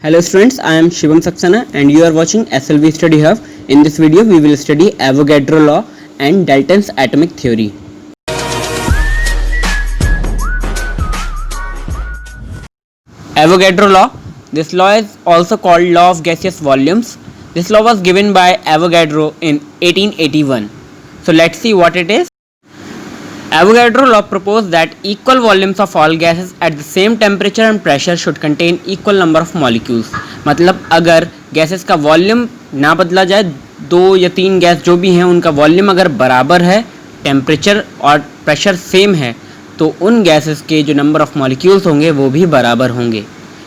Hello students, I am Shivam Saxena and you are watching SLV Study Hub. In this video, we will study Avogadro law and Dalton's atomic theory. Avogadro law. This law is also called law of gaseous volumes. This law was given by Avogadro in 1881. So let's see what it is. Avogadro law proposed that equal volumes of all gases at the same temperature and pressure should contain equal number of molecules. मतलब अगर gases का volume ना बदला जाए, दो या तीन gas जो भी हैं उनका वॉल्यूम अगर बराबर है, टेम्परेचर और प्रेशर सेम है, तो उन गैसेस के जो नंबर ऑफ मॉलिक्यूल्स होंगे वो भी बराबर होंगे.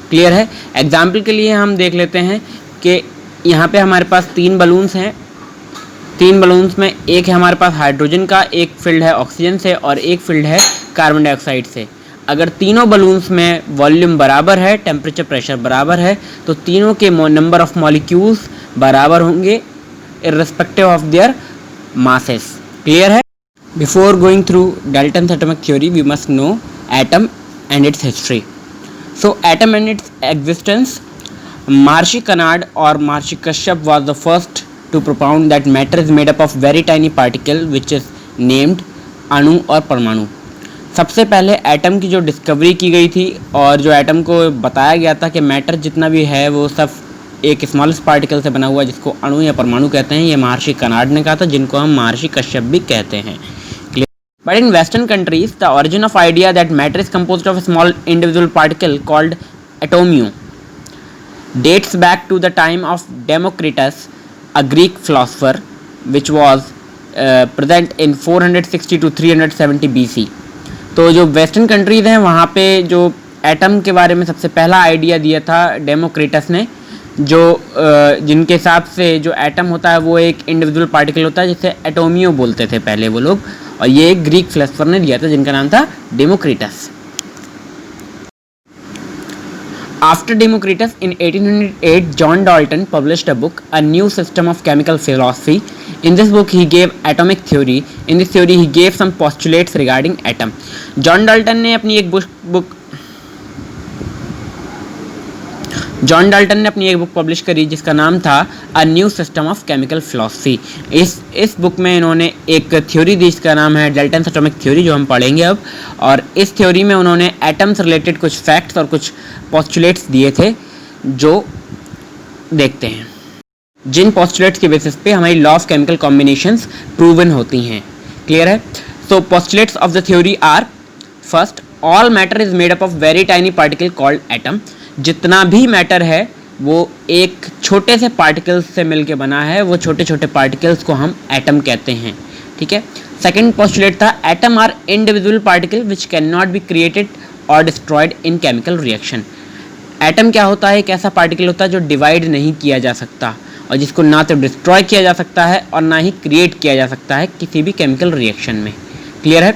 क्लियर है. एग्जाम्पल के लिए हम देख लेते हैं कि यहाँ पे हमारे पास तीन बलून्स हैं. तीन बलून्स में एक है हमारे पास हाइड्रोजन का, एक फिल्ड है ऑक्सीजन से और एक फिल्ड है कार्बन डाइऑक्साइड से. अगर तीनों बलून्स में वॉल्यूम बराबर है, टेम्परेचर प्रेशर बराबर है, तो तीनों के नंबर ऑफ मॉलिक्यूल्स बराबर होंगे irrespective of their masses. Clear है. Before going through Dalton's atomic theory we must know atom and its history. So atom and its existence. Maharishi Kanad or Maharishi Kashyap was the first to propound that matter is made up of very tiny particle which is named अणु और परमाणु. सबसे पहले atom की जो discovery की गई थी और जो एटम को बताया गया था कि मैटर जितना भी है वो सब एक स्मॉलेस्ट पार्टिकल से बना हुआ, जिसको अणु या परमाणु कहते हैं, ये महर्षि कनाड ने कहा था, जिनको हम महर्षि कश्यप भी कहते हैं. But in Western countries, the origin of idea that matter is composed of a small individual particle called atomium dates back to the time of Democritus, a Greek philosopher, which was present in 460 to 370 BC. तो जो western countries हैं वहाँ पे जो atom के बारे में सबसे पहला आइडिया दिया था डेमोक्रिटस ने, जो जिनके हिसाब से जो एटम होता है वो एक इंडिविजुअल पार्टिकल होता है, जिसे एटोमियो बोलते थे पहले वो लोग, और ये एक ग्रीक फिलोसोफर ने दिया था जिनका नाम था Democritus. After Democritus, in 1808, John Dalton published a book, A New System of Chemical Philosophy. In this book, he gave atomic theory. In this theory, he gave some postulates regarding atom. John Dalton ने अपनी एक book publish करी जिसका नाम था a new system of chemical philosophy. इस book में इन्होंने एक थ्योरी दी जिसका नाम है डाल्टन्स एटॉमिक थ्योरी, जो हम पढ़ेंगे अब. और इस थ्योरी में उन्होंने एटम्स रिलेटेड कुछ फैक्ट्स और कुछ पोस्टुलेट्स दिए थे जो देखते हैं, जिन पोस्टुलेट्स के बेसिस पे हमारी law of chemical combinations proven होती हैं. क्लियर है. So postulates of the theory are: first, all matter is made up of very tiny particle called atom. जितना भी मैटर है वो एक छोटे से पार्टिकल्स से मिलके बना है, वो छोटे छोटे पार्टिकल्स को हम एटम कहते हैं. ठीक है. सेकंड पोस्टुलेट था: atom are individual particle which can not be created और destroyed in chemical reaction. Atom क्या होता है? एक ऐसा पार्टिकल होता है जो डिवाइड नहीं किया जा सकता और जिसको ना तो डिस्ट्रॉय किया जा सकता है और ना ही क्रिएट किया जा सकता है किसी भी केमिकल रिएक्शन में. क्लियर है.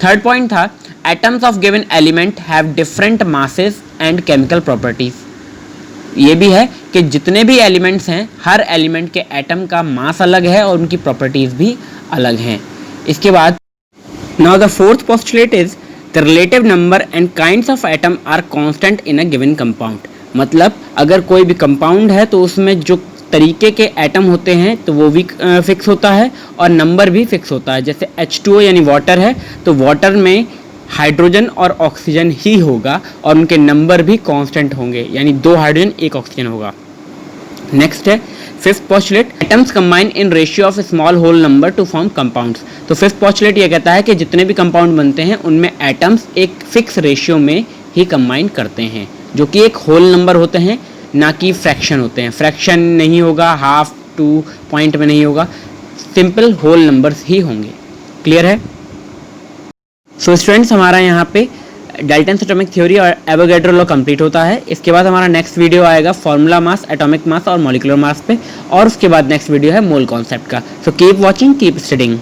थर्ड पॉइंट था: atoms of given element have different masses and chemical properties. ये भी है कि जितने भी एलिमेंट्स हैं, हर एलिमेंट के एटम का मास अलग है और उनकी प्रॉपर्टीज भी अलग हैं. इसके बाद now the fourth postulate is the relative number and kinds of atom are constant in a given compound. मतलब अगर कोई भी कंपाउंड है तो उसमें जो तरीके के एटम होते हैं तो वो भी फिक्स होता है और नंबर भी फिक्स होता है. जैसे H2O यानी वाटर है तो वाटर में हाइड्रोजन और ऑक्सीजन ही होगा और उनके नंबर भी कांस्टेंट होंगे, यानी दो हाइड्रोजन एक ऑक्सीजन होगा. नेक्स्ट है fifth postulate: atoms combine in ratio of small whole number to form compounds. तो फिफ्थ पोस्टुलेट ये कहता है कि जितने भी कंपाउंड बनते हैं उनमें एटम्स एक फिक्स रेशियो में ही कंबाइन करते हैं, जो कि एक होल नंबर होते हैं, ना कि फ्रैक्शन होते हैं. फ्रैक्शन नहीं होगा, हाफ टू पॉइंट में नहीं होगा, सिंपल होल नंबर्स ही होंगे. क्लियर है. सो स्टूडेंट्स, हमारा यहाँ पे डाल्टन्स एटॉमिक थ्योरी और एवोगैड्रो लॉ कंप्लीट होता है. इसके बाद हमारा नेक्स्ट वीडियो आएगा फॉर्मूला मास, एटॉमिक मास और मॉलिक्यूलर मास पे, और उसके बाद नेक्स्ट वीडियो है मोल कॉन्सेप्ट का. So keep watching, keep studying.